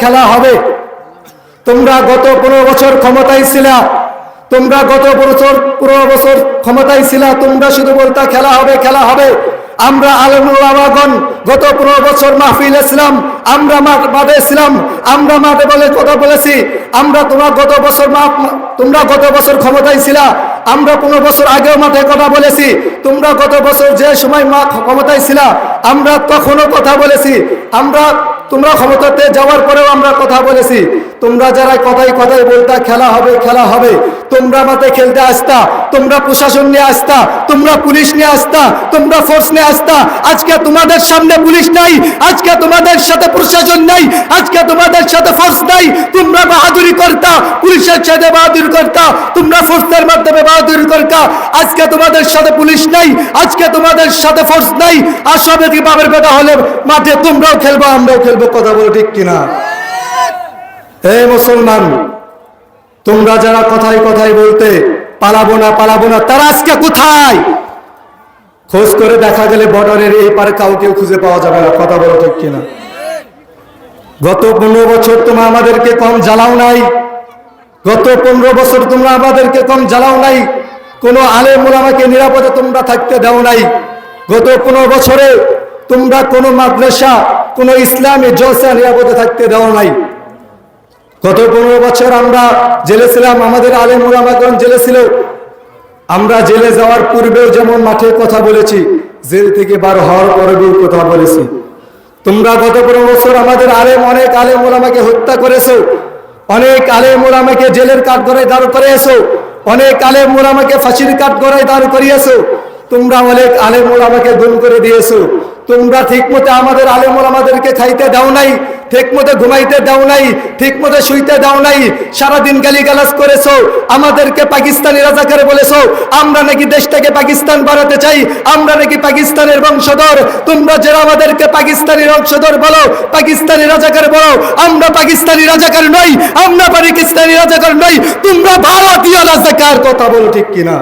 খেলা হবে। তোমরা গত 15 বছর ক্ষমতায় ছিলা, তোমরা গত 15 বছর ক্ষমতায় ছিলা, তোমরা শুধু বলতা খেলা হবে খেলা হবে। আমরা আলেমুল ওলামাগণ গত 15 বছর মাহফিলে ছিলাম, আমরা মাঠে ছিলাম, আমরা মাঠে বলে কথা বলেছি। তোমরা গত বছর ক্ষমতায় ছিলা, আমরা 15 বছর আগেও মাঠে কথা বলেছি। তোমরা গত বছর যে সময় ক্ষমতায় ছিলা, আমরা তখনও কথা বলেছি। তোমরা ক্ষমতাতে যাওয়ার পরেও আমরা কথা বলেছি। তোমরা যারা কথায় কথায় বলতা খেলা হবে খেলা হবে, তোমরা মাঠে খেলতে আসতা, তোমরা প্রশাসন নিয়ে আসতা, তোমরা পুলিশ নিয়ে আসতা, তোমরা ফোর্স নিয়ে আসতা। আজকে তোমাদের সামনে পুলিশ নাই, আজকে তোমাদের সাথে প্রশাসন নাই, আজকে তোমাদের সাথে ফোর্স নাই। তোমরা বাহাদুরি করতা, পুলিশের সাথে বাহাদুরি করতা, তোমরা ফোর্সের মাধ্যমে বাহাদুরি করতা। আজকে তোমাদের সাথে পুলিশ নাই, আজকে তোমাদের সাথে ফোর্স নাই। আর সবে কি বাবার বেটা হলে মাঠে তোমরাও খেলবো, আমরাও খেলবো। কথা বলো ঠিক কিনা? হে মুসলমান, তোমরা যারা কথায় কথায় বলতে পালাবো না, তারা আজকে কোথায়? খোঁজ করে দেখা গেলে বর্ডারের এই পারে কাউকে খুঁজে পাওয়া যাবে না। কথা বলো ঠিক কিনা? গত 15 বছর তোমরা আমাদেরকে কম জ্বালাও নাই, গত 15 বছর তোমরা আমাদেরকে কম জ্বালাও নাই। কোনো আলেম ওলামাকে নিরাপদে তোমরা থাকতে দাও নাই। গত 15 বছরে তোমরা কোনো মাদ্রাসা, কোনো ইসলামী জলসা নিরাপদে থাকতে দাও নাই। গত 15 বছর আমরা জেলে ছিলাম, আমাদের আলেম ওলামাগণ জেলে ছিল। আমরা জেলে যাওয়ার পূর্বেও যেমন মাঠে কথা বলেছি, জেল থেকে বার হওয়ার পরেও কথা বলেছি। তোমরা গত 15 বছর আমাদের অনেক আলেম ওলামাকে হত্যা করেছো, অনেক আলেম ওলামাকে জেলের কাঠগড়ায় দাঁড় করিয়েছো, অনেক আলেম ওলামাকে ফাঁসির কাঠগড়ায় দাঁড় করিয়েছো। তোমরা অনেক আলেম ওলামাকে গুম করে দিয়েছো। তোমরা ঠিকমতো আমাদের আলেম ওলামাদেরকে খাইতে দাও নাই, ঠিকমতো ঘুমাইতে দাও নাই, ঠিকমতো শুইতে দাও নাই। সারাদিন গালিগালাজ করেছো, আমাদেরকে পাকিস্তানি রাজাকার বলেছো। আমরা নাকি দেশটাকে পাকিস্তান বানাতে চাই, আমরা নাকি পাকিস্তানের বংশধর। তোমরা যারা আমাদেরকে পাকিস্তানি বংশধর বলো, পাকিস্তানি রাজাকার বলো, আমরা পাকিস্তানি রাজাকার নই, আমরা পাকিস্তানি রাজাকার নই, তোমরা ভারতীয় রাজাকার। কথা বলো ঠিক কিনা?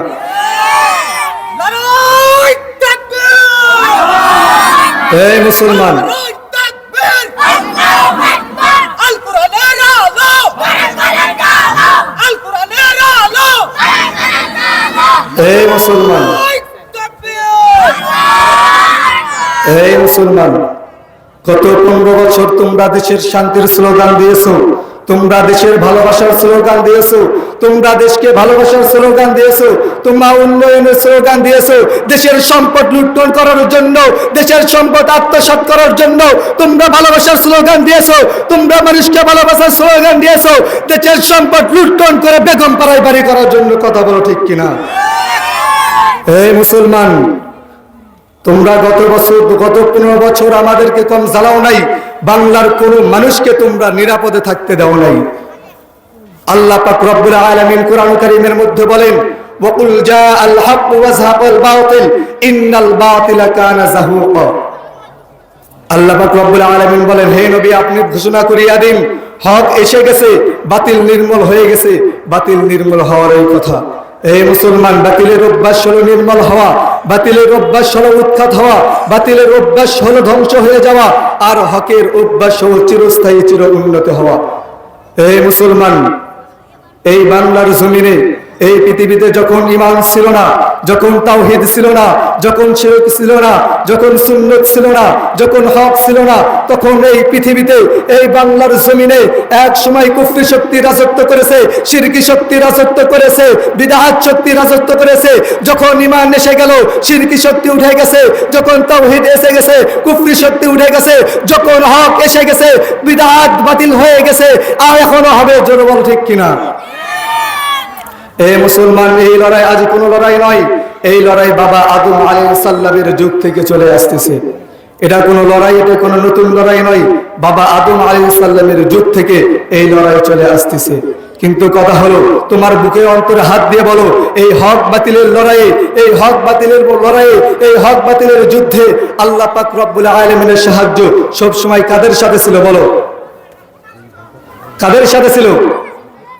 এই মুসলমান, এই মুসলমান, এই মুসলমান, গত 15 বছর তোমরা দেশের শান্তির স্লোগান দিয়েছো, তোমরা দেশের ভালোবাসার স্লোগান দিয়েছো, তোমরা দেশকে ভালোবাসার স্লোগান দিয়েছো, তোমরা উন্নয়নের স্লোগান দিয়েছো। দেশের সম্পদ লুণ্ঠন করার জন্য, দেশের সম্পদ আত্মসাৎ করার জন্য তোমরা ভালোবাসার স্লোগান দিয়েছো, তোমরা মানুষকে ভালোবাসার স্লোগান দিয়েছো। দেশের সম্পদ লুণ্ঠন করে বেগম পাড়ায় বাড়ি করার জন্য। কথা বলো ঠিক কিনা? এই মুসলমান, তোমরা গত 15 বছর আমাদেরকে কম জ্বালাও নাই। বাংলার কোন মানুষকে তোমরা নিরাপদে থাকতে দাও নাই। আল্লাহ পাক রব্বুল আলামিন কোরআন কারীমের মধ্যে বলেন, ওয়াকুল জাআল হক ওয়া যাহাকাল বাতিল ইন্নাল বাতিলা কানা যাহুকা। আল্লাহ পাক রব্বুল আলামিন বলেন, হে নবী, আপনি ঘোষণা করিয়া দিন, হক এসে গেছে, বাতিল নির্মূল হয়ে গেছে। বাতিল নির্মূল হওয়ার এই কথা। এই মুসলমান, বাতিলের অভ্যাস হলো নির্মল হওয়া, বাতিলের অভ্যাস হলো উৎখাত হওয়া, বাতিলের অভ্যাস হলো ধ্বংস হয়ে যাওয়া, আর হকের অভ্যাস হলো চিরস্থায়ী, চির উন্নত হওয়া। এই মুসলমান, এই বাংলার জমিনে, এই পৃথিবীতে যখন ঈমান ছিল না, যখন তাওহীদ ছিল না, যখন শিরক ছিল না, যখন সুন্নাত ছিল না, যখন হক ছিল না, তখন এই পৃথিবীতে, এই বাংলার জমিনে এক সময় কুফরি শক্তি রাজত্ব করেছে, শিরকি শক্তি রাজত্ব করেছে, বিদআত শক্তি রাজত্ব করেছে। যখন ঈমান এসে গেল, শিরকি শক্তি উঠে গেছে। যখন তাওহীদ এসে গেছে, কুফরি শক্তি উঠে গেছে। যখন হক এসে গেছে, বিদআত বাতিল হয়ে গেছে। আর এখনো হবে। জোরে বল ঠিক কিনা? এই মুসলমান, এই লড়াই আজ কোনো লড়াই নয়। এই লড়াই বাবা আদম আলাইহিস সালামের যুগ থেকে চলে আসতেছে। এটা কোনো লড়াই, এটা কোনো নতুন লড়াই নয়। বাবা আদম আলাইহিস সালামের যুগ থেকে এই লড়াই চলে আসতেছে। কিন্তু কথা হলো, তোমার বুকে অন্তরে হাত দিয়ে বলো, এই হক বাতিলের লড়াইয়ে, এই হক বাতিলের লড়াইয়ে, এই হক বাতিলের যুদ্ধে আল্লাহ পাক রব্বুল আলামিনের সাহায্য সব সময় কাদের সাথে ছিল? বলো, কাদের সাথে ছিল?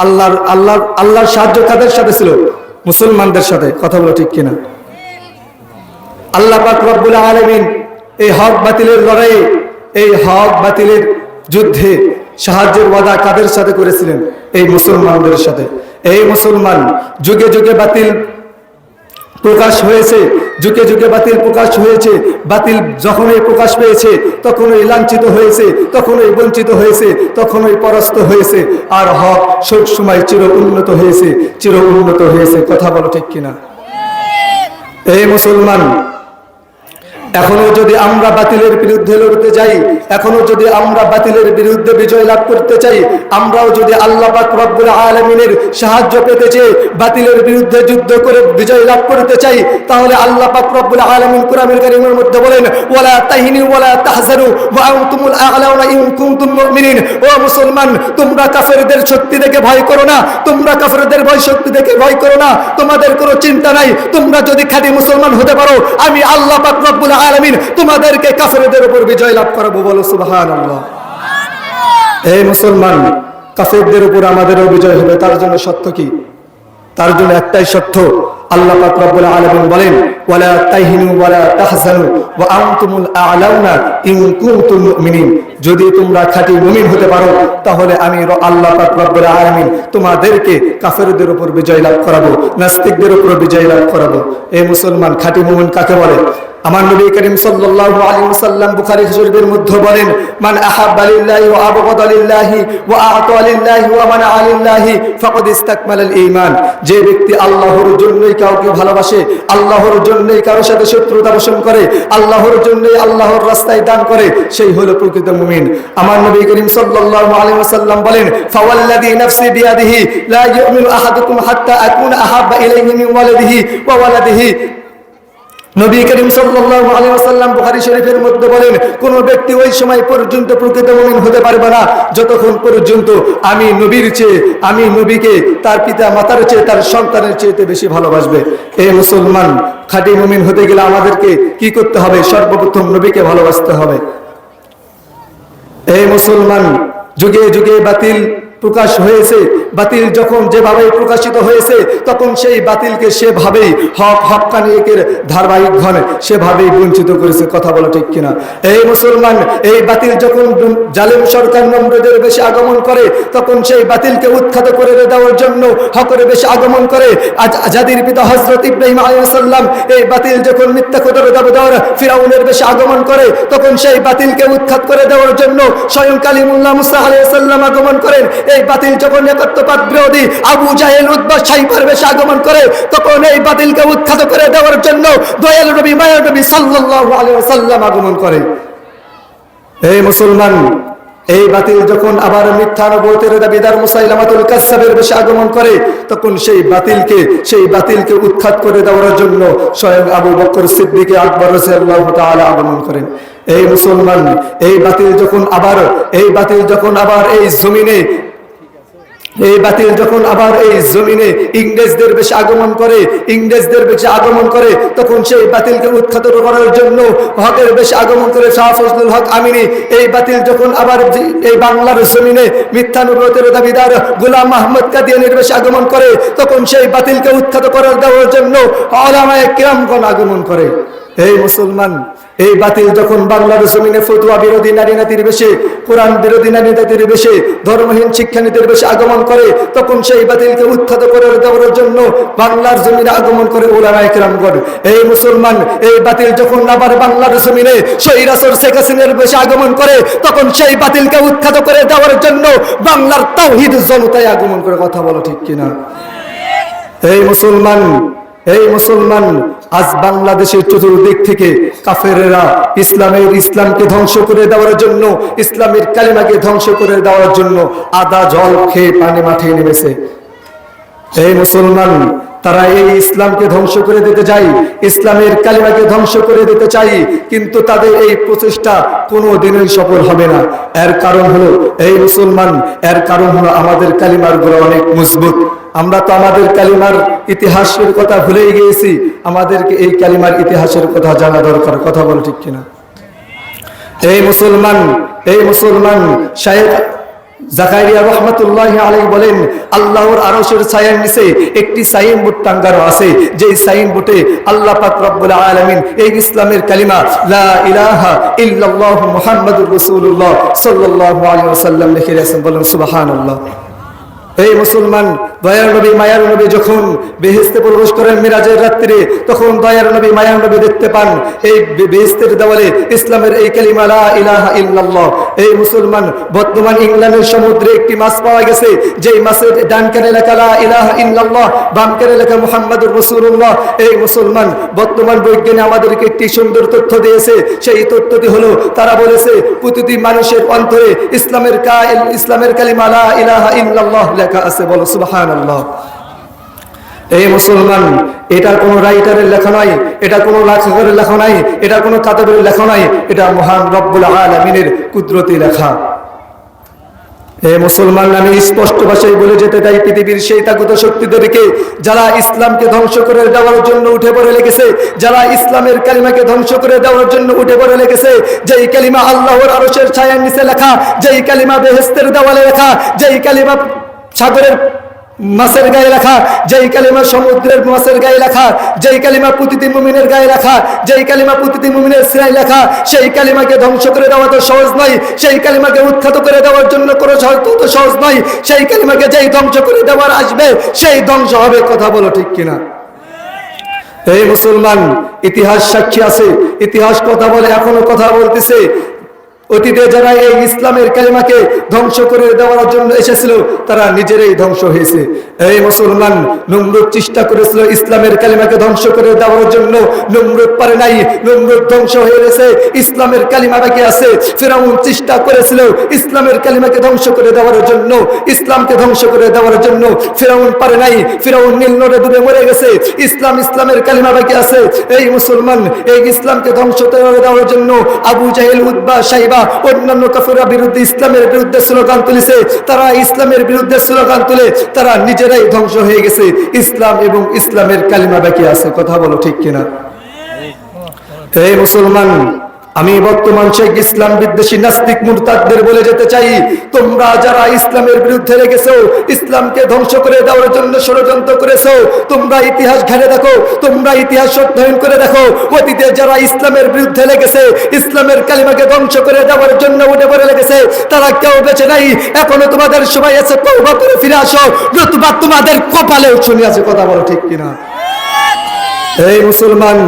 আল্লাহর সাহায্য কাদের সাথে ছিল? মুসলমানদের সাথে। কথা বলো ঠিক কিনা? আল্লাহ পাক রব্বুল আলামিন এই হক বাতিলের লড়াইয়ে, এই হক বাতিলের যুদ্ধে সাহায্যের ওয়াদা কাদের সাথে করেছিলেন? এই মুসলমানদের সাথে। এই মুসলমান যুগে যুগে বাতিল প্রকাশ হয়েছে, যুগে যুগে বাতিল প্রকাশ হয়েছে। বাতিল যখনই প্রকাশ পেয়েছে তখনই লাঞ্ছিত হয়েছে, তখনই বঞ্চিত হয়েছে, তখনই পরাস্ত হয়েছে। আর হক সব সময় চির উন্নত হয়েছে, চির উন্নত হয়েছে। কথা বলো ঠিক কিনা? এই মুসলমান, এখনো যদি আমরা বাতিলের বিরুদ্ধে লড়তে যাই, এখনো যদি আমরা বাতিলের বিরুদ্ধে বিজয় লাভ করতে চাই, আমরাও যদি আল্লাহ পাক রব্বুল আলামিনের সাহায্য পেতে চাই, বাতিলের বিরুদ্ধে যুদ্ধ করে বিজয় লাভ করতে চাই, তাহলে আল্লাহ পাক রব্বুল আলামিন কোরআনুল কারীমের মধ্যে বলেন, ওয়ালা তাহিনু ওয়ালা তাহজানু ওয়া আনতুমুল আ'লাউনা ইন কুনতুম মুমিনিন। ও মুসলমান, তোমরা কাফেরদের শক্তি দেখে ভয় করো না, তোমরা কাফেরদের ভয় শক্তি দেখে ভয় করো না, তোমাদের কোনো চিন্তা নাই। তোমরা যদি খাঁটি মুসলমান হতে পারো, আমি আল্লাহ পাক রব্বুল আলামিন তোমাদেরকে কাফেরদের উপর বিজয় লাভ করাবো। বলো সুবহানাল্লাহ। এই মুসলমান, কাফেরদের উপর আমাদেরও বিজয় হবে। তার জন্য সত্য কি? তার জন্য একটাই সত্য, আল্লাহ পাক রব্বুল আলামিন বলেন, ওয়ালা তাহিনু ওয়ালা তাহজানু ওয়া আনতুমুল আ'লাউনা ইন কুনতুম মুমিনিন। যদি তোমরা খাঁটি মুমিন হতে পারো, তাহলে আমি আল্লাহ পাক রব্বুল আলামিন তোমাদেরকে কাফেরদের উপর বিজয় লাভ করাবো, নাস্তিকদের উপর বিজয় লাভ করাবো। এই মুসলমান, খাঁটি মুমিন কাকে বলে? আমার নবী করিম সাল্লাল্লাহু আলাইহি ওয়াসাল্লাম বুখারী শরীফের মধ্যে বলেন, মান আহাব্বা লিল্লাহি ওয়া আবগাদা লিল্লাহি ওয়া আ'তা লিল্লাহি ওয়া মানা'a লিল্লাহি ফাকাদ ইসতাকমালাল ঈমান। যে ব্যক্তি আল্লাহর জন্যই কাউকে ভালোবাসে, আল্লাহর জন্যই কারোর সাথে শত্রুতা পোষণ করে, আল্লাহর জন্যই আল্লাহর রাস্তায় দান করে, সেই হলো প্রকৃত মুমিন। আমার নবী করিম সাল্লাল্লাহু আলাইহি ওয়াসাল্লাম বলেন, ফাওয়াল্লাযী নাফসি বিয়াদিহি লা ইউমিনু আহাদুকুম হাত্তা আকুনা আহাব্বা ইলাইহি মিন ওয়ালিদিহি ওয়া ওয়ালাদিহি। নবী করিম সাল্লাল্লাহু আলাইহি ওয়াসাল্লাম বুখারী শরীফের মধ্যে বলেন, কোন ব্যক্তি ওই সময় পর্যন্ত প্রকৃত মুমিন হতে পারবে না যতক্ষণ পর্যন্ত আমি নবীকে তার পিতা মাতার চেয়ে, তার সন্তানের চেয়ে বেশি ভালোবাসবে। এই মুসলমান, খাঁটি মুমিন হতে গেলে আমাদেরকে কি করতে হবে? সর্বপ্রথম নবীকে ভালোবাসতে হবে। এই মুসলমান, যুগে যুগে বাতিল প্রকাশ হয়েছে, বাতিল যখন যেভাবে প্রকাশিত হয়েছে, তখন সেই বাতিলকে সেভাবেই হক্কানিয়তের ধারাবাহিক ঘনে সেভাবেই বঞ্চিত করেছে। কথা বলো ঠিক কিনা? এই মুসলমান, এই বাতিল যখন জালেম সরকার নমরুদের বেশি আগমন করে, তখন সেই বাতিলকে উৎখাত করে দেওয়ার জন্য হকের বেশি আগমন করে। আজাদির পিতা হযরত ইব্রাহিম আলাইহিস সালাম এই বাতিল যখন মিথ্যা কথার দাবিদার ফিরাউনের বেশি আগমন করে, তখন সেই বাতিলকে উৎখাত করে দেওয়ার জন্য স্বয়ং কালিমুল্লাহ মুসা আলাইহিস সালাম আগমন করেন। এই বাতিল যখন একত্ববাদ বিরোধী আবু জাহেল উতবা সাইবার বেশি আগমন করে, তখন এই বাতিলকে উৎখাত করে দেওয়ার জন্য দয়াল নবী মায়ার নবী সাল্লাল্লাহু আলাইহি ওয়াসাল্লাম আগমন করে। এই মুসলমান, এই বাতিল যখন আবার মিথ্যা নবুয়তের দাবিদার মুসাইলামাতুল কাজ্জাবের বেশি আগমন করে, তখন সেই বাতিলকে উৎখাত করে দেওয়ার জন্য স্বয়ং আবু বকর সিদ্দিক আকবর রাদিয়াল্লাহু তাআলা আগমন করেন। এই মুসলমান, এই বাতিল যখন আবার এই জমিনে ইংরেজদের বেশি আগমন করে, তখন সেই বাতিলকে উৎখাত করার জন্য হকের বেশি আগমন করে শাহ ফজলুল হক আমিনী। এই বাতিল যখন আবার এই বাংলার জমিনে মিথ্যা নবুয়তের দাবিদার গোলাম আহমদ কাদিয়ানীর বেশি আগমন করে, তখন সেই বাতিলকে উৎখাত করার দেওয়ার জন্য উলামায়ে কিরামগণ আগমন করে। এই মুসলমান, এই বাতিল যখন বাংলার জমিনে ফতোয়া বিরোধী নারী নাতির বেশে, কোরআন বিরোধী নারী নাতির বেশে, ধর্মহীন শিক্ষানীতির বেশে আগমন করে, তখন সেই বাতিলকে উৎখাত করে দেওয়ার জন্য বাংলার জমিনে আগমন করে উলামায়ে কিরামগণ। এই মুসলমান, এই বাতিল যখন আবার বাংলার জমিনে স্বৈরাচার শেখ হাসিনার বেশে আগমন করে, তখন সেই বাতিলকে উৎখাত করে দেওয়ার জন্য বাংলার তাওহীদ জনতায় আগমন করে। কথা বলো ঠিক কিনা? এই মুসলমান, আজ বাংলাদেশের চতুর্দিক থেকে কাফেরেরা ইসলামকে ধ্বংস করে দেওয়ার জন্য, ইসলামের কালিমাকে ধ্বংস করে দেওয়ার জন্য আদা জল খেয়ে পানি মাঠে নেমেছে। এই মুসলমান, তারা এই ইসলামকে ধ্বংস করে দিতে চায়, ইসলামের কালিমাকে ধ্বংস করে দিতে চায়, কিন্তু তাদের এই প্রচেষ্টা কোনোদিনই সফল হবে না। এর কারণ হলো আমাদের কালিমার গোড়া অনেক মজবুত। আমরা তো আমাদের কালিমার ইতিহাসের কথা ভুলেই গিয়েছি, আমাদেরকে এই কালিমার ইতিহাসের কথা জানা দরকার। কথা বল ঠিক কিনা? এই মুসলমান, জাকারিয়া রাহমাতুল্লাহি আলাইহি বলেন, আল্লাহর আরশের ছায়ার নিচে একটি সাইনবোর্ড টাঙ্গানো আছে, যেই সাইনবোর্ডে আল্লাহ পাক রব্বুল আলামিন এই ইসলামের কালিমা লা ইলাহা ইল্লাল্লাহু মুহাম্মাদুর রাসূলুল্লাহ সাল্লাল্লাহু আলাইহি ওয়াসাল্লাম লিখে রেখেছেন। বলেন সুবহানাল্লাহ। এই মুসলমান, দয়ার নবী মায়ার নবী যখন বেহেশতে প্রবেশ করেন মিরাজের রাত্রিরে, তখন দয়ার নবী মায়ার নবী দেখতে পান এই বেহেশতের দেওয়ালে ইসলামের এই কালিমা লা ইলাহা ইল্লাল্লাহ। এই মুসলমান, বর্তমান ইংল্যান্ডের সমুদ্রে একটি মাছ পাওয়া গেছে, যেই মাছের ডান কানে লেখা লা ইলাহা ইল্লাল্লাহ, বাম কানে লেখা মুহাম্মাদুর রাসূলুল্লাহ। এই মুসলমান, বর্তমান বৈজ্ঞানিক আমাদেরকে একটি সুন্দর তথ্য দিয়েছে। সেই তথ্যটি হলো, তারা বলেছে প্রতিটি মানুষের অন্তরে ইসলামের কালিমা লা ইলাহা ইল্লাল্লাহ লেখা আছে। বলো সুবহানাল্লাহ। এই মুসলমান, এটা কোনো রাইটারের লেখা নয়, এটা কোনো লেখকের লেখা নয়, এটা কোনো কাতাবের লেখা নয়, এটা মহান রব্বুল আলামিনের কুদরতি লেখা। হে মুসলমান, আমি স্পষ্ট ভাষায় বলে যেতে চাই, পৃথিবীর সেই তাগুত শক্তিদেরকে যারা ইসলামকে ধ্বংস করে দেওয়ার জন্য উঠে পড়ে লেগেছে, যারা ইসলামের কালিমাকে ধ্বংস করে দেওয়ার জন্য উঠে পড়ে লেগেছে, যেই কালিমা আল্লাহর আরশের ছায়ার নিচে লেখা, যেই কালিমা বেহেশতের দেওয়ালে লেখা, যেই কালিমা সাগরের মাছের গায়ে লেখা, যেই কালিমা সমুদ্রের মাছের গায়ে লেখা, যেই কালিমা প্রতিটি মুমিনের গায়ে লেখা, যেই কালিমা প্রতিটি মুমিনের সিনায় লেখা, সেই কালিমাকে ধ্বংস করে দেওয়া তো সহজ নয়, সেই কালিমাকে উৎখাত করে দেওয়ার জন্য কোনো সহজ নয়। সেই কালিমাকে যেই ধ্বংস করে দেওয়ার আসবে, সেই ধ্বংস হবে। কথা বলো ঠিক কিনা? এই মুসলমান, ইতিহাস সাক্ষী আছে, ইতিহাস কথা বলে, এখনো কথা বলতেছে। অতীতে যারা এই ইসলামের কালিমাকে ধ্বংস করে দেওয়ার জন্য এসেছিল, তারা নিজেরাই ধ্বংস হয়েছে। এই মুসলমান, নমরুদ চেষ্টা করেছিল ইসলামের কালিমাকে ধ্বংস করে দেওয়ার জন্য, নমরুদ পারে নাই, নমরুদ ধ্বংস হয়ে গেছে, ইসলামের কালিমা বাকি আছে। ফিরআউন চেষ্টা করেছিল ইসলামের কালিমাকে ধ্বংস করে দেওয়ার জন্য, ইসলামকে ধ্বংস করে দেওয়ার জন্য, ফিরআউন পারে নাই, ফিরআউন নীল নদে ডুবে মরে গেছে। ইসলামের কালিমা বাকি আছে। এই মুসলমান, এই ইসলামকে ধ্বংস করে দেওয়ার জন্য আবু জাহেল, উতবা, শাইবা, অন্যান্য কাফেররা বিরুদ্ধে ইসলামের বিরুদ্ধে স্লোগান তুলেছে। তারা ইসলামের বিরুদ্ধে স্লোগান তুলে তারা নিজেরাই ধ্বংস হয়ে গেছে। ইসলাম এবং ইসলামের কালিমা বাকি আছে। কথা বলো ঠিক কিনা? এই মুসলমান, আমি বর্তমান শেখ ইসলাম বিদ্বেষী নাস্তিক মুরতাদদের বলে যেতে চাই, তোমরা যারা ইসলামের বিরুদ্ধে লেগেছো, ইসলামকে ধ্বংস করে দেওয়ার জন্য ষড়যন্ত্র করেছো, তোমরা ইতিহাস ঘেরে দেখো, তোমরা ইতিহাস অধ্যয়ন করে দেখো। অতীতে যারা ইসলামের বিরুদ্ধে লেগেছে, ইসলামের কালিমাকে ধ্বংস করে দেওয়ার জন্য উঠে পড়ে লেগেছে, তারা কেউ বেঁচে নাই। এখনো তোমাদের সময় আছে, তওবা করে ফিরে আসো, নতুবা তোমাদের কপালেও শনি আছে। কথা বলো ঠিক কিনা? এই মুসলমান,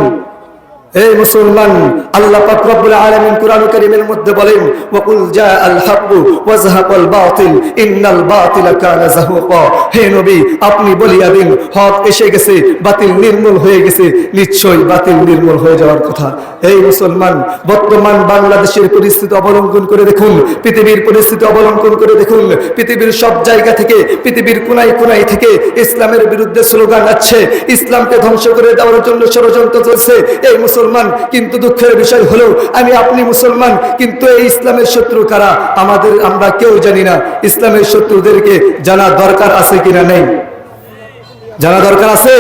এই মুসলমান, আল্লাহ পাক রব্বুল আলামিন কুরআন কারীমের মধ্যে বলেন, ওয়াকুল জাআল হাক্কু ওয়া যাহাকাল বাতিল ইন্নাল বাতিলা কানা যাহুকা। হে নবী, আপনি বলিয়া দিন, হক এসে গেছে, বাতিল নির্মূল হয়ে গেছে। নিশ্চয়ই বাতিল নির্মূল হয়ে যাওয়ার কথা। এই মুসলমান, বর্তমান বাংলাদেশের পরিস্থিতি অবলম্বন করে দেখুন, পৃথিবীর পরিস্থিতি অবলম্বন করে দেখুন। পৃথিবীর সব জায়গা থেকে, পৃথিবীর কোনায় কোনায় থেকে ইসলামের বিরুদ্ধে স্লোগান আছে, ইসলামকে ধ্বংস করে দেওয়ার জন্য ষড়যন্ত্র চলছে। এই মুসলমান, কিন্তু দুঃখের বিষয় হলো, আমি আপনি মুসলমান, কিন্তু এই ইসলামের শত্রু কারা আমরা কেউ জানি না। ইসলামের শত্রুদেরকে জানা দরকার আছে কিনা? নেই। জানা দরকার আছে?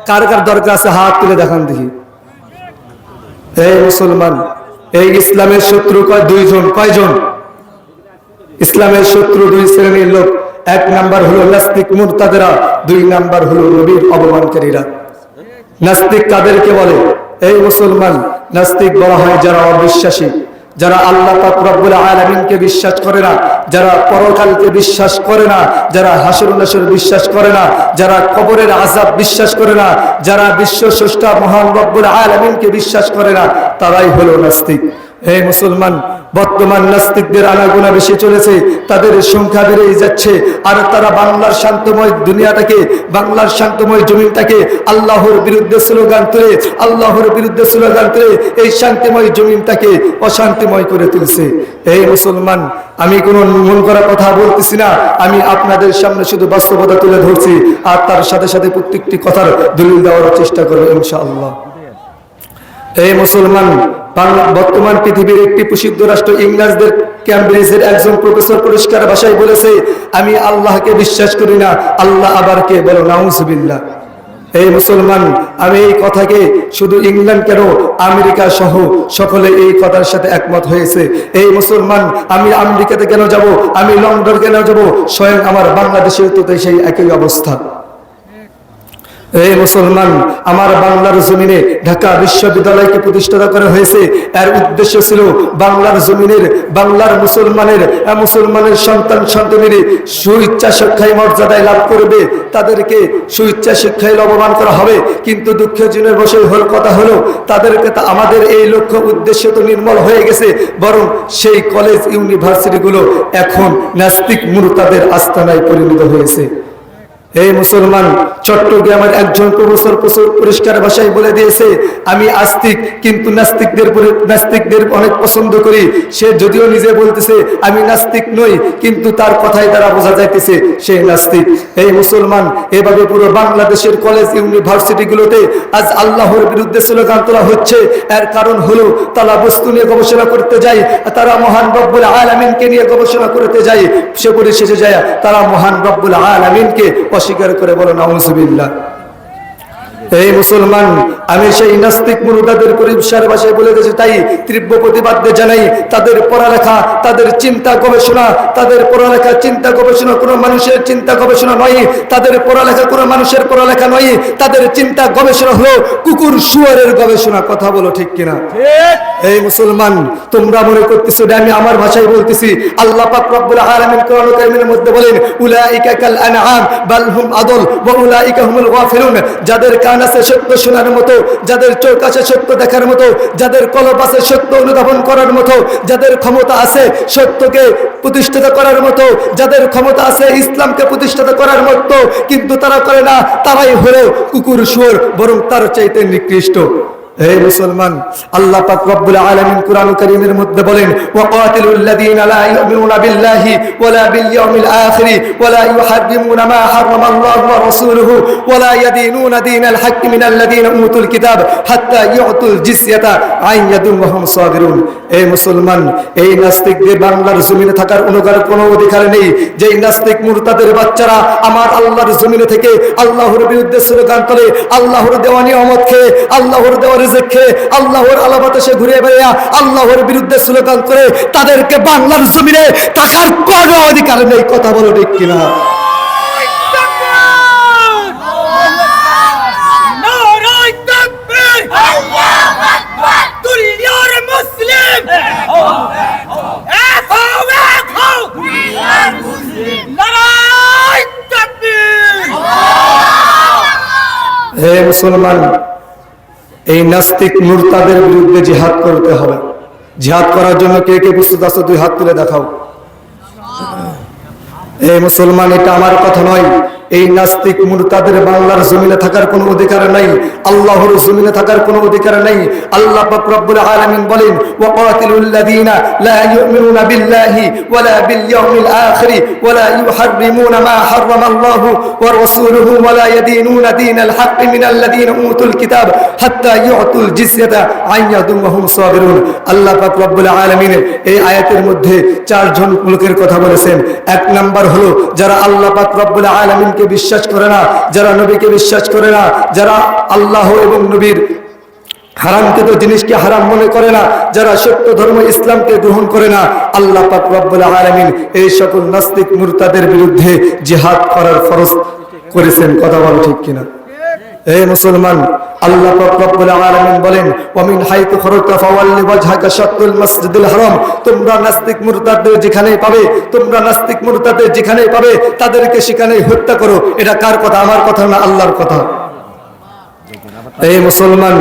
কার কার দরকার আছে? হাত তুলে দেখান দেখি। এই মুসলমান, এই ইসলামের শত্রু দুইজন। কয়জন? ইসলামের শত্রু দুই শ্রেণীর লোক। এক নাম্বার হলো নাস্তিক মুরতাদরা, দুই নাম্বার হলো নবীর অবমানকারীরা। নাস্তিক কাদেরকে বলে? এই মুসলমান, নাস্তিক বলা হয় যারা অবিশ্বাসী, যারা আল্লাহ পাক রব্বুল আলামিনকে বিশ্বাস করে না, যারা পরকালকে বিশ্বাস করে না, যারা হাসর নাসর বিশ্বাস করে না, যারা কবরের আযাব বিশ্বাস করে না, যারা বিশ্ব স্রষ্টা মহান রব্বুল আলামিনকে বিশ্বাস করে না, তারাই হলো নাস্তিক। হে মুসলমান, বর্তমান নাস্তিকদের আনাগোনা বেশি চলেছে, তাদের সংখ্যা বেড়েই যাচ্ছে। আর তারা বাংলার শান্তময় দুনিয়াটাকে, বাংলার শান্তময় জমিনটাকে আল্লাহর বিরুদ্ধে স্লোগান তুলে, আল্লাহর বিরুদ্ধে স্লোগান তুলে এই শান্তিময় জমিনটাকে অশান্তিময় করে তুলছে। এই মুসলমান, আমি কোনো মন করা কথা বলতেছি না, আমি আপনাদের সামনে শুধু বাস্তবতা তুলে ধরছি, আর তার সাথে সাথে প্রত্যেকটি কথার দলিল দেওয়ার চেষ্টা করবো ইনশাআল্লাহ। এই মুসলমান, বর্তমান পৃথিবীর একটি প্রসিদ্ধ রাষ্ট্র ইংরেজদের ক্যামব্রিজের একজন প্রফেসর পরিষ্কার ভাষায় বলেছে, আমি আল্লাহকে বিশ্বাস করি না, আল্লাহ আবার কে? বলো নাউজুবিল্লাহ। এই মুসলমান, আমি এই কথাকে শুধু ইংল্যান্ড কেন, আমেরিকা সহ সকলে এই কথার সাথে একমত হয়েছে। এই মুসলমান, আমি আমেরিকাতে কেন যাব, আমি লন্ডন কেন যাব, স্বয়ং আমার বাংলাদেশের তো সেই একই অবস্থা। এই মুসলমান, আমার বাংলার জমিনে ঢাকা বিশ্ববিদ্যালয়কে প্রতিষ্ঠা করা হয়েছে। এর উদ্দেশ্য ছিল বাংলার জমিনের, বাংলার মুসলমানের সন্তান সন্ততির সুইচ্ছা শিক্ষায় মর্যাদায় লাভ করবে, তাদেরকে সুইচ্ছা শিক্ষায় লাভবান করা হবে। কিন্তু দুঃখজনক বিষয় হল, কথা হলো তাদেরকে আমাদের এই লক্ষ্য উদ্দেশ্য তো নির্মল হয়ে গেছে, বরং সেই কলেজ ইউনিভার্সিটিগুলো এখন নাস্তিক মুরতাদের আস্তানায় পরিণত হয়েছে। এই মুসলমান, চট্টগ্রামের একজন প্রফেসর পরিষ্কার ভাষায় বলে দিয়েছে, আমি আস্তিক কিন্তু নাস্তিকদের অনেক পছন্দ করি। সে যদিও নিজে বলতেছে আমি নাস্তিক নই, কিন্তু তার কথাই দ্বারা বোঝা যাইতেছে সে নাস্তিক। এই মুসলমান, এভাবে পুরো বাংলাদেশের কলেজ ইউনিভার্সিটিগুলোতে আজ আল্লাহর বিরুদ্ধে স্লোগান তোলা হচ্ছে। এর কারণ হলো তারা বস্তু নিয়ে গবেষণা করতে যায়, তারা মহান রব্বুল আলামিনকে নিয়ে গবেষণা করতে যায়, সে পরিশেষে যায় তারা মহান রব্বুল আলামিনকে অস্বীকার করে, বলো নাউযুবিল্লাহ। এই মুসলমান, আমি সেই নাস্তিক মুরতাদের পরিষ্কার ভাষায় বলে দিয়েছি, তাই তীব্র প্রতিবাদ জানাই। তাদের পড়ালেখা, তাদের চিন্তা গবেষণা, তাদের পড়ালেখা চিন্তা গবেষণা কোনো মানুষের চিন্তা গবেষণা নয়, তাদের পড়ালেখা কোনো মানুষের পড়ালেখা নয়, তাদের চিন্তা গবেষণা হলো কুকুর শুয়োরের গবেষণা। কথা বলো ঠিক কিনা? এই মুসলমান, তোমরা মনে করতেছো আমি আমার ভাষায় বলতেছি, আল্লাহ পাক রব্বুল আলামিন কোরআন কারীমের মধ্যে বলেন, উলাইকা কাল আনআম বাল হুম আদল ওয়া উলাইকা হুমুল গাফিলুন। যাদের কান আছে সত্য শোনার মতো, যাদের চোখ আছে সত্য দেখার মতো, যাদের কলব আছে সত্য অনুধাবন করার মতো, যাদের ক্ষমতা আছে সত্যকে প্রতিষ্ঠিত করার মতো, যাদের ক্ষমতা আছে ইসলামকে প্রতিষ্ঠিত করার মতো, কিন্তু তারা করে না, তারাই হলো কুকুর শুয়োর, বরং তার চাইতে নিকৃষ্ট। হে মুসলমান, আল্লাহ পাক রব্বুল আলামিন কুরআন কারীমের মধ্যে বলেন, ওয়াকাতিলুল লাযীনা লা ইউমিনুনা বিল্লাহি ওয়ালা বিল ইয়াউমিল আখির ওয়ালা ইউহাররিমুনা মা হারামাল্লাহু ওয়া রাসূলুহু ওয়ালা ইয়াদিনুনা দীনাল হাক্কি মিনাল লাযীনা উতুল কিতাব হাত্তা ইউতুল জিসয়াতা আন ইয়াদিন ওয়া হুম সাগিরুন। হে মুসলমান, এই নাস্তিকদের বাংলার জমিনে থাকার কোনো অধিকার নেই। যেই নাস্তিক মুরতাদের বাচ্চারা আমার আল্লাহর জমিনে থেকে আল্লাহর বিরুদ্ধে স্লোগান তোলে, আল্লাহর দেওয়া নিয়ামত খেয়ে, আল্লাহর দেওয়া রিজিক খেয়ে, আল্লাহর আলাবাতাসে ঘুরে বেড়ায়া আল্লাহর বিরুদ্ধে স্লোগান করে, তাদেরকে বাংলার জমিনে থাকার কোনো অধিকার নেই। কথা বলো ঠিক কিনা? হে মুসলমান, এই নাস্তিক মুরতাদের বিরুদ্ধে জিহাদ করতে হবে। জিহাদ করার জন্য কে কে প্রস্তুত আছো? দুই হাত তুলে দেখাও। এই মুসলমান, এটা আমার কথা নয়। এই নাস্তিক মুরতাদের বাংলার জমিনে থাকার কোনো অধিকার নাই, আল্লাহর জমিনে থাকার কোনো অধিকার নাই। আল্লাহ পাক রব্বুল আলামিন বলেন, ওয়াকাতিলুল লাযীনা লা ইউমিনুনা বিল্লাহি ওয়ালা বিল ইয়াউমিল আখির ওয়ালা ইউহাররিমুনা মা হারামাল্লাহু ওয়া রাসূলুহু ওয়ালা ইয়াদিনুনা দীনাল হাক্কি মিনাল লাযীনা উতুল কিতাব হাত্তা ইউতুল জিসয়াতা আন ইয়াদিন ওয়া হুম সাগিরুন। আল্লাহ পাক রব্বুল আলামিন এই আয়াতের মধ্যে চারজন লোকের কথা বলেছেন। এক নাম্বার হলো যারা আল্লাহ পাক রব্বুল আলামিন বিশ্বাস করে না, যারা নবীকে বিশ্বাস করে না, যারা আল্লাহ এবং নবীর হারামকৃত জিনিসকে হারাম মনে করে না, যারা সত্য ধর্ম ইসলামকে গ্রহণ করে না, আল্লাহ পাক রব্বুল আলামিন এই সকল নাস্তিক মুরতাদের বিরুদ্ধে জিহাদ করার ফরজ করেছেন। কথা বল ঠিক কিনা? হে মুসলমান, আল্লাহ পাক রব্বুল আলামিন বলেন, ওয়া মিন হাইতু খরাজতা ফাওয়াল্লি ওয়াজহাকা শাতরুল মাসজিদুল হারাম। তোমরা নাস্তিক মুরতাদদের যেখানেই পাবে, তোমরা নাস্তিক মুরতাদদের যেখানেই পাবে, তাদেরকে সেখানেই হত্যা করো। এটা কার কথা? আমার কথা না, আল্লাহর কথা। এই মুসলমান,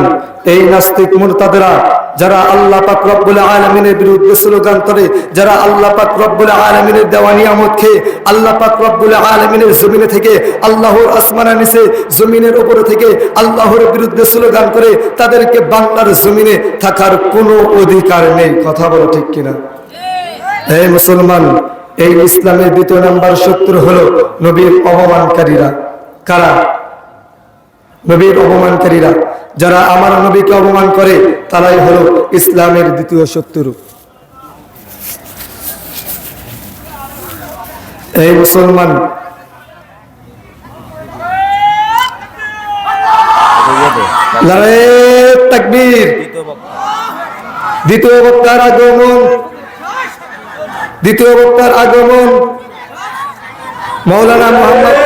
এই নাস্তিক মুরতাদেরা যারা আল্লাহ পাক রব্বুল আলামিনের বিরুদ্ধে স্লোগান করে, যারা আল্লাহ পাক রব্বুল আলামিনের দেওয়া নিয়ামত খেয়ে আল্লাহ পাক রব্বুল আলামিনের জমিনে থেকে, আল্লাহর আসমানের নিচে জমিনের উপরে থেকে আল্লাহর বিরুদ্ধে স্লোগান করে, তাদেরকে বাংলার জমিনে থাকার কোনো অধিকার নেই। কথা বলো ঠিক কিনা? এই মুসলমান, এই ইসলামের দ্বিতীয় নাম্বার শত্রু হলো নবীর অপমানকারীরা। কারা? নবীর অপমানকারীরা। যারা আমার নবীকে অপমান করে, তারাই হলো ইসলামের দ্বিতীয় শত্রু। এই মুসলমান, নারে তাকবীর। দ্বিতীয় বক্তার আগমন মৌলানা মোহাম্মদ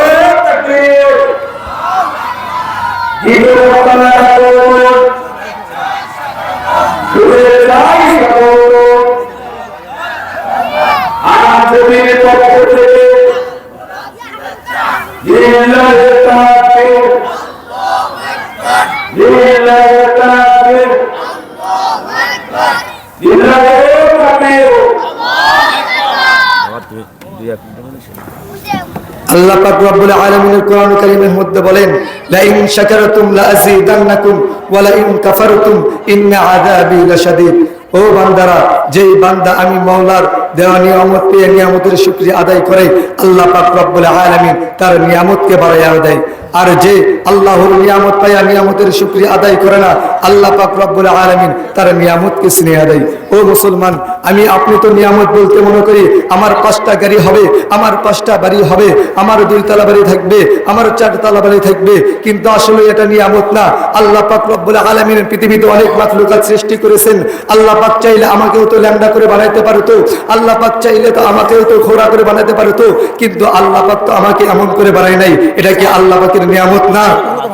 আল্লাহ পাক রব্বুল আলামিনের কোরআন কারীমের মধ্যে বলেন, লা ইন শাকারতুম লা আযীদান্নাকুম ওয়া লা ইন কাফারতুম ইন্না আযাবি লাশাদীদ। ও বান্দারা, যেই বান্দা আমি মাওলার দেওয়া নিয়ামত পেয়ে নিয়ামতের শুকরিয়া আদায় করে, আল্লাহ পাক রব্বুল আলামিন তার নিয়ামতকে বাড়াইয়া দেয়। আর যে আল্লাহর নিয়ামত পাইয়া নিয়ামতের শুকরিয়া আদায় করে না, আল্লাহ পাক রব্বুল আলামিন তার নিয়ামতকে স্নেহ দেয়। ও মুসলমান, আমি আপনি তো নিয়ামত বলতে মনে করি আমার 5টা গাড়ি হবে, আমার 5টা বাড়ি হবে, আমার 2তলা বাড়ি থাকবে, আমার 4তলা বাড়ি থাকবে, কিন্তু আসলে এটা নিয়ামত না। আল্লাহ পাক রব্বুল আলামিন পৃথিবীতে অনেক মাখলুকাত সৃষ্টি করেছেন। আল্লাহ পাক চাইলে আমাকেও তো ল্যাংড়া করে বানাইতে পারতো, আল্লাহ পাক চাইলে তো আমাকেও তো খোড়া করে বানাতে পারতো, কিন্তু আল্লাহ পাক তো আমাকে এমন করে বানায় নাই। এটা কি আল্লাহ পাকের নিয়ামত না?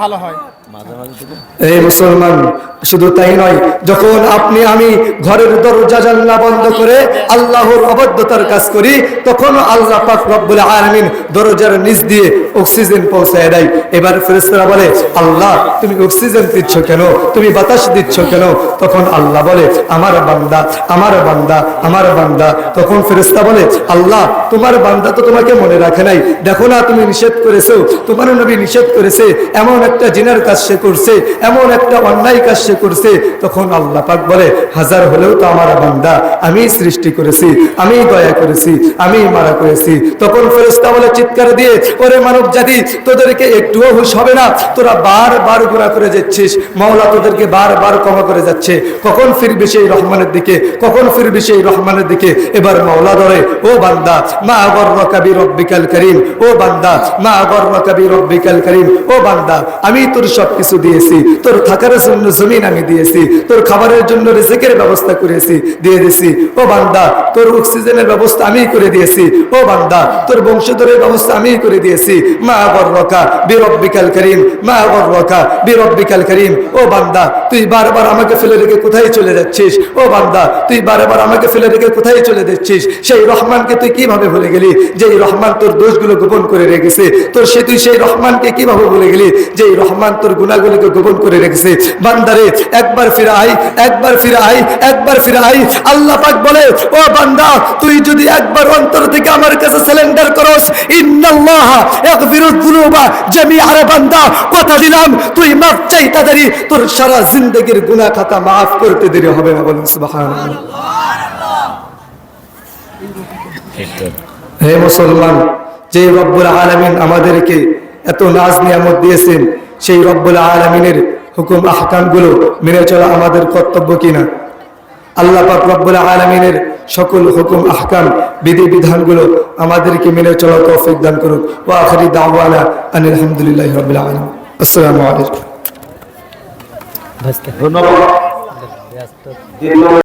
ভালো হয়। এই মুসলমান, শুধু তাই নয়, যখন আপনি আমি ঘরের দরজা জানলা বন্ধ করে আল্লাহর অবাধ্যতার কাজ করি, তখন আল্লাহ পাক রব্বুল আলামিন দরজার নিচ দিয়ে অক্সিজেন পৌঁছায় দেয়। এবার ফেরেশতারা বলে, আল্লাহ তুমি অক্সিজেন দিচ্ছ কেন, তুমি বাতাস দিচ্ছ কেন? তখন আল্লাহ বলে, আমার বান্দা, আমার বান্দা, আমার বান্দা। তখন ফেরেশতা বলে, আল্লাহ তোমার বান্দা তো তোমাকে মনে রাখে নাই, দেখো না তুমি নিষেধ করেছো, তোমার নবী নিষেধ করেছে, এমন একটা জিনার কাজ সে করছে, এমন একটা অন্যায় কাজ সে করছে। তখন আল্লাহ পাক বলে, হাজার হলেও তো আমার বান্দা, আমি সৃষ্টি করেছি, আমি দয়া করেছি, আমি মারা করেছি। তখন ফেরেশতা বলে চিৎকার দিয়ে, ওরে মানব জাতি, তোদেরকে একটুও হুঁশ হবে না? তোরা বারবার গুনাহ করে যাচ্ছিস, মাওলা তোদেরকে বারবার ক্ষমা করে যাচ্ছে। কখন ফিরবে সেই রহমানের দিকে, কখন ফিরবে সেই রহমানের দিকে? এবার মাওলা ধরে, ও বান্দা, মা গররাকা বিরব্বিকাল কারীম, ও বান্দা, মা গররাকা বিরব্বিকাল কারীম, ও বান্দা, আমি তোর সবকিছু দিয়েছি, তোর থাকার জন্য জমিন আমি দিয়েছি, তোর খাবারের জন্য রিজিকের ব্যবস্থা করেছি, দিয়ে দিয়েছি। ও বান্দা, তোর অক্সিজেনের ব্যবস্থা আমি করে দিয়েছি। ও বান্দা, তোর বংশধরের ব্যবস্থা আমি করে দিয়েছি। মা গররাকা বিরব্বিকাল কারীম, মা গররাকা বিরব্বিকাল কারীম। ও বান্দা, তুই বারবার আমাকে ফেলে রেখে কোথায় চলে যাচ্ছিস? ও বান্দা, তুই বারবার আমাকে ফেলে রেখে কোথায় চলে যাচ্ছিস? সেই রহমানকে তুই কিভাবে ভুলে গেলি, যেই রহমান তোর দোষগুলো গোপন করে রেখেছে? তুই সেই রহমানকে কিভাবে ভুলে গেলি, যেই রহমান তোর গুনাহগুলোকে গোপন করে রেখেছে? বান্দারে, একবার ফিরে আই, একবার ফিরে আই, একবার ফিরে আই। আল্লাহ পাক বলে, ও বান্দা, তুই যদি একবার অন্তর থেকে আমার কাছে সারেন্ডার করস, ইন্নাল্লাহা ইয়াগফিরুয যুনুবা জামিআ। বান্দা, কথা দিলাম, তুই মাফ চাইতে দেরি, তোর সারা জিন্দেগীর গুনাহ খাতা মাফ করতে দেরি হবে না। বলুন সুবহানাল্লাহ। হে মুসলমান, যে রব্বুল আলামিন আমাদেরকে এত নাজ নিয়ামত দিয়েছেন, সেই রব্বুল আলামিনের হুকুম আহকামগুলো মেনে চলা আমাদের কর্তব্য কিনা? আল্লাহ পাক রব্বুল আলামিনের সকল হুকুম আহকাম বিধি বিধানগুলো আমাদেরকে মেনে চলা তৌফিক দান করুন। ওয়া আখিরি দাওয়ানা আনিল হামদুলিল্লাহি রাব্বিল আলামিন। আসসালামু আলাইকুম। ধন্যবাদ।